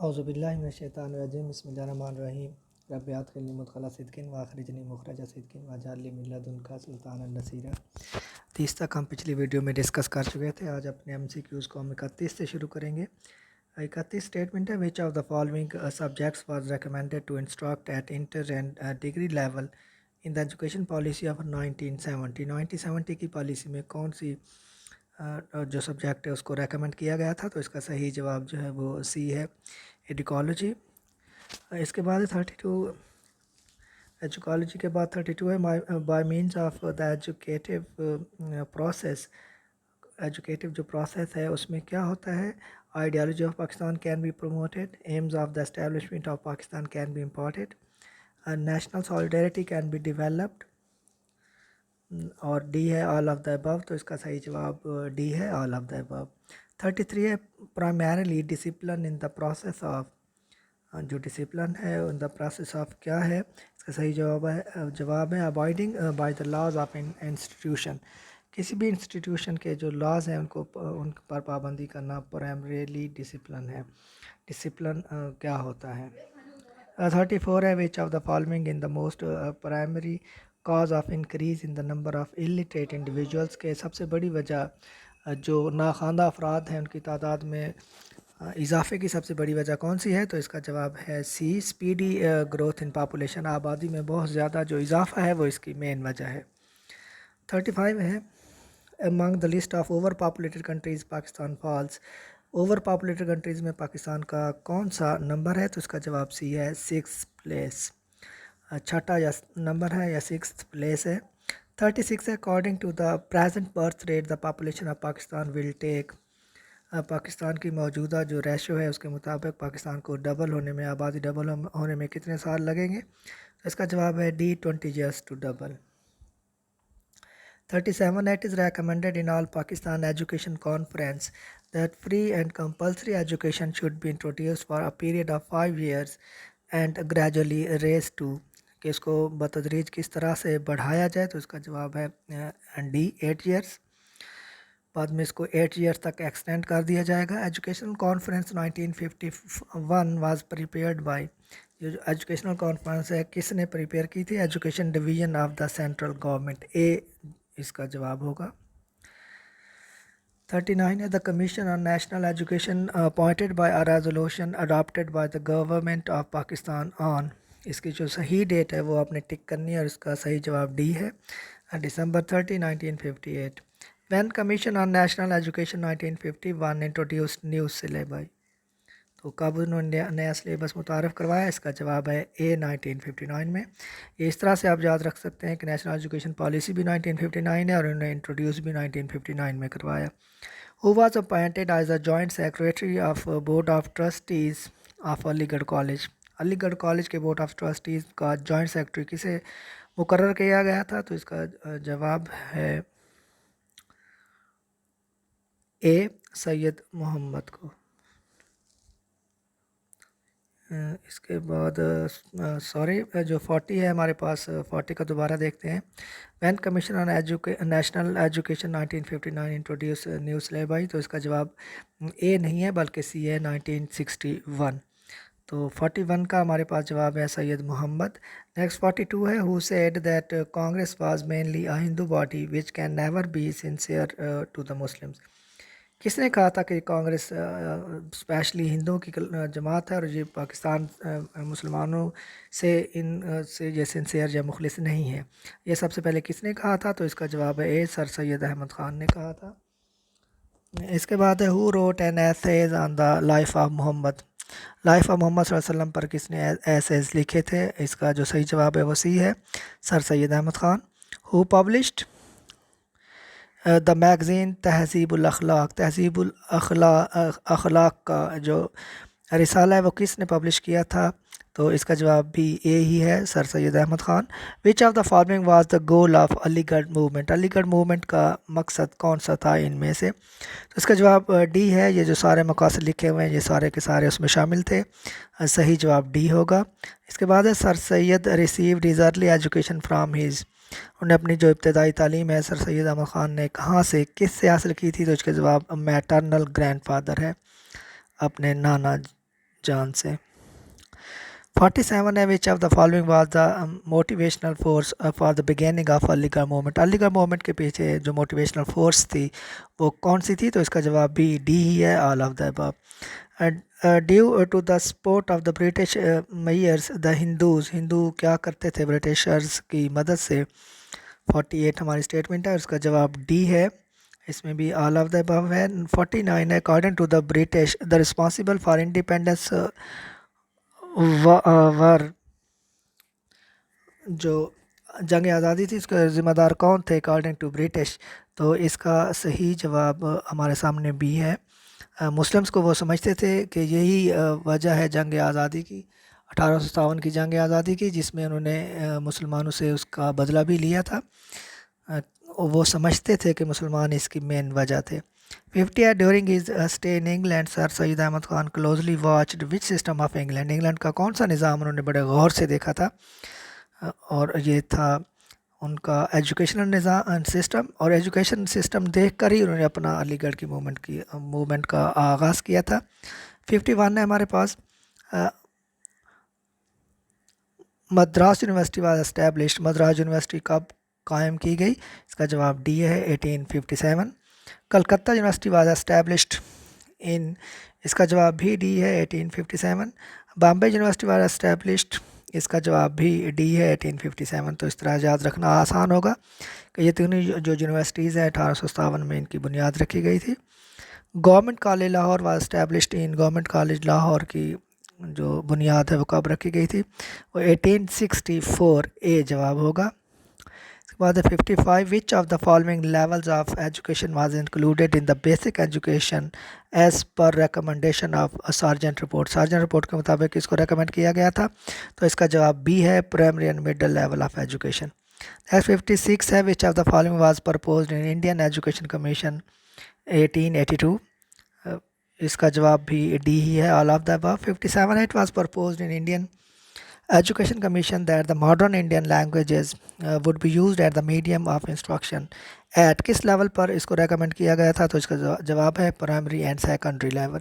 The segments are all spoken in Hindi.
औज़ुबिल्लाहिमिनश्शैतानिर्रजीम बिस्मिल्लाहिर्रहमानिर्रहीम रब्बि अदखिलनी मुदखला सिद्क़िन व अखरिजनी मुखरज सिद्क़िन वजअलनी मिन लदुनका सुल्तानन नसीरा। 30 तक हम पिछली वीडियो में डिस्कस कर चुके थे। आज अपने MCQs को हम 31 से शुरू करेंगे। 31 स्टेटमेंट है, which of the following subjects was recommended to instruct at inter and degree level in the education policy of 1970 की पॉलिसी में कौन सी जो सब्जेक्ट है उसको रेकमेंड किया गया था। तो इसका सही जवाब जो है वो सी है, एडुकोलॉजी। इसके बाद 32 एजुकोलॉजी के बाद 32 है, bye means of the educative process. Educative जो प्रोसेस है उसमें क्या होता है, ideology of Pakistan can be promoted, AIIMS of the establishment of Pakistan can be imported, national solidarity can be developed, और डी है ऑल ऑफ द अबव। तो इसका सही जवाब डी है, ऑल ऑफ द अबव। 33 है, primarily discipline in the process of. जो डिसिप्लिन है इन द प्रोसेस ऑफ क्या है, इसका सही जवाब है avoiding by the laws of institution. किसी भी इंस्टीट्यूशन के जो लॉज हैं उन पर पाबंदी करना प्राइमरीली डिसिप्लिन है। डिसिप्लिन क्या होता है। 34 है, which of the following in the most primary cause of increase in the number of illiterate individuals के सबसे बड़ी वजह जो नाखानदा अफराद हैं उनकी तादाद में इजाफे की सबसे बड़ी वजह कौन सी है। तो इसका जवाब है सी, स्पीडी ग्रोथ इन पॉपुलेशन। आबादी में बहुत ज़्यादा जो इजाफा है वो इसकी मेन वजह है। 35 है, among the list of over populated countries Pakistan falls. Over populated countries में पाकिस्तान का कौन सा नंबर है। तो इसका जवाब सी है, 6th प्लेस। छठा या नंबर है या 6th प्लेस है। 36 है, according to the present birth rate the population of Pakistan will take. Pakistan की मौजूदा जो रेशो है उसके मुताबिक पाकिस्तान को डबल होने में, आबादी डबल होने में कितने साल लगेंगे। तो इसका जवाब है D, 20 years to double. 37 it is recommended in all Pakistan education conference that free and compulsory education should be introduced for a period of 5 years and gradually raised to, कि इसको बतदरीज किस तरह से बढ़ाया जाए। तो इसका जवाब है डी, 8 years। बाद में इसको 8 years तक एक्सटेंड कर दिया जाएगा। Educational conference 1951 was prepared by. जो एजुकेशनल कॉन्फ्रेंस है किसने प्रिपेयर की थी, education division of the central government. A इसका जवाब होगा। 39 है, the commission on national education appointed by a resolution adopted by the government of Pakistan on. इसकी जो सही डेट है वो आपने टिक करनी है और इसका सही जवाब डी है, December 30, 1958। When commission on national education 1951 introduced new syllabus. तो कब उन्होंने नया सिलेबस मुतारफ़ करवाया, इसका जवाब है ए, 1959 में। इस तरह से आप याद रख सकते हैं कि नेशनल एजुकेशन पॉलिसी भी 1959 है और उन्होंने इंट्रोड्यूस भी 1959 में करवाया। Who was appointed as a joint secretary of board of trustees of Aligarh college. Aligarh college के बोर्ड ऑफ ट्रस्टीज़ का जॉइंट सेक्रेटरी किसे मुकर्रर किया गया था। तो इसका जवाब है ए, सैयद मोहम्मद को। इसके बाद सॉरी जो 40 है हमारे पास, 40 का दोबारा देखते हैं। When commission on national education 1959 introduce new syllabus. तो इसका जवाब ए नहीं है बल्कि सी है, 1961। तो 41 का हमारे पास जवाब है सैयद मोहम्मद। नेक्स्ट 42 है, who said that Congress was mainly a Hindu body which can never be sincere to the Muslims. किसने कहा था कि कांग्रेस स्पेशली हिंदुओं की जमात है और ये पाकिस्तान मुसलमानों से से ये सिंसियर या मुखलिस नहीं है। ये सबसे पहले किसने कहा था। तो इसका जवाब है ए, सर सैयद अहमद ख़ान ने कहा था। इसके बाद है, who wrote an essays on the life of Muhammad. Life of Muhammad सल्लल्लाहु अलैहि वसल्लम पर किसने एसेज लिखे थे। इसका जो सही जवाब है वो सी है, sir Syed Ahmad Khan. Who published the magazine Tahzeebul Akhlaq. Tahzeebul अखलाक का जो रिसाला है वो किसने पब्लिश किया था। तो इसका जवाब भी ए ही है, sir Syed Ahmad Khan. Which of the following was the goal of Aligarh movement. Aligarh movement का मकसद कौन सा था इनमें से। तो इसका जवाब डी है। ये जो सारे मकासद लिखे हुए हैं ये सारे के सारे उसमें शामिल थे। सही जवाब डी होगा। इसके बाद है, sir Syed received his early education from his. उन्हें अपनी जो इब्तदाई तालीम है सर सैयद अहमद ख़ान ने कहाँ से, किस से हासिल की थी। तो इसके जवाब मैटरनल ग्रैंडफादर है, अपने नाना जान से। 47 है, which of the following was the motivational force for the beginning of Aligarh movement. Aligarh movement के पीछे जो मोटिवेशनल फोर्स थी वो कौन सी थी? तो इसका जवाब भी डी ही है, all of the above. Due to the support of the British mayors the Hindu क्या करते थे ब्रिटिशर्स की मदद से? 48 हमारी स्टेटमेंट है, उसका जवाब डी है, इसमें भी ऑल ऑफ द अबव है। 49 है, according to the British the responsible for independence war, जो जंग आज़ादी थी इसके ज़िम्मेदार कौन थे अकॉर्डिंग टू ब्रिटिश? तो इसका सही जवाब हमारे सामने भी है। मुस्लिम्स को वो समझते थे कि यही वजह है जंग आज़ादी की, 1857 की जंग आज़ादी की, जिसमें उन्होंने मुसलमानों से उसका बदला भी लिया था। वो समझते थे कि मुसलमान इसकी मेन वजह थे। 50 during his stay in England sir Syed Ahmad Khan closely watched which system of England. England का कौन सा निज़ाम उन्होंने बड़े गौर से देखा था? और ये था उनका एजुकेशनल निज़ाम सिस्टम, और एजुकेशन सिस्टम देख कर ही उन्होंने अपना अलीगढ़ की मूवमेंट का आगाज़ किया था। 51 है हमारे पास, Madras university was established. Madras university कब कायम की गई? इसका जवाब डी है, 1857। Calcutta university was established in, इसका जवाब भी डी है, 1857। बॉम्बे यूनिवर्सिटी वाज एस्टैब्लिश्ड, इसका जवाब भी डी है, 1857। तो इस तरह याद रखना आसान होगा कि ये तीनों जो यूनिवर्सिटीज़ हैं 1857 में इनकी बुनियाद रखी गई थी। Government college Lahore was established in, government college Lahore की जो बुनियाद है वो कब रखी गई थी? वो 1864 ए जवाब होगा। इसके बाद 55, which of the following levels of education was included in the basic education as per recommendation of Sargent report. Sargent report के मुताबिक इसको रेकमेंड किया गया था, तो इसका जवाब बी है, primary and middle level of education. Next 56 है, which of the following was proposed in Indian education commission 1882। इसका जवाब भी डी ही है, ऑल ऑफ द अबव। 57 है, it was proposed in Indian education commission that the modern Indian languages would be used at the medium of instruction at, किस लेवल पर इसको रेकमेंड किया गया था? तो इसका जवाब है प्राइमरी एंड सेकेंडरी लेवल।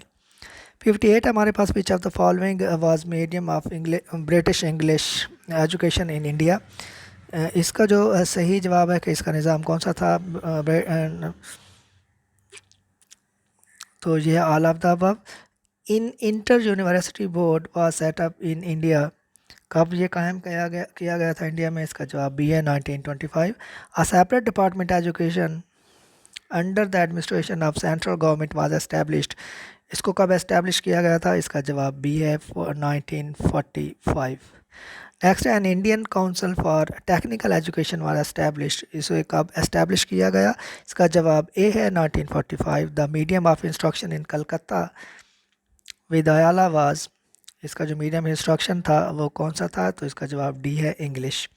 58 हमारे पास, which of the following was medium of British English education in India. इसका जो सही जवाब है कि इसका निज़ाम कौन सा था? तो ये all of the above. In inter university board was setup in India, कब ये कायम किया गया था इंडिया में? इसका जवाब भी है, 1925। A separate department education under the administration of central government was established, इसको कब एस्टैब्लिश किया गया था? इसका जवाब भी है, 1945। Next, an Indian council for technical education was established, इसे कब एस्टैब्लिश किया गया? इसका जवाब ए है, 1945। The medium of instruction in Calcutta Vidyalaya was, इसका जो मीडियम इंस्ट्रक्शन था वो कौन सा था? तो इसका जवाब डी है, English.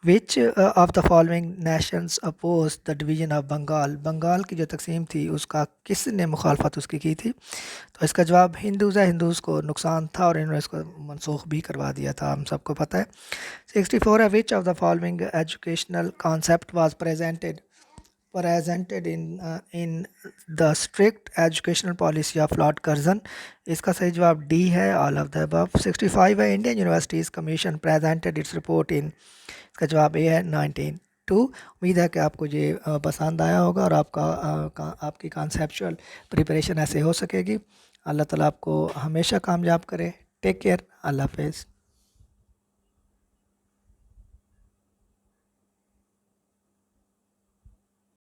Which of the following nations oppose the division of Bengal, Bengal की जो तकसीम थी उसका किसने मुखालफत उसकी की थी? तो इसका जवाब हिंदूज़ है, हिंदूज़ को नुकसान था और इन्होंने इसको मनसूख भी करवा दिया था, हम सबको पता है। 64 है, which of the following educational concept was presented in the strict educational policy of Lord Curzon, इसका सही जवाब डी है, ऑल ऑफ द अबव। 65 है, Indian universities commission presented its report इन, इसका जवाब ए है, 1902। उम्मीद है कि आपको ये पसंद आया होगा और आपकी कॉन्सेप्चुअल प्रिपरेशन ऐसे हो सकेगी। अल्लाह ताला आपको हमेशा कामयाब करे। टेक केयर, अल्लाह हाफिज़।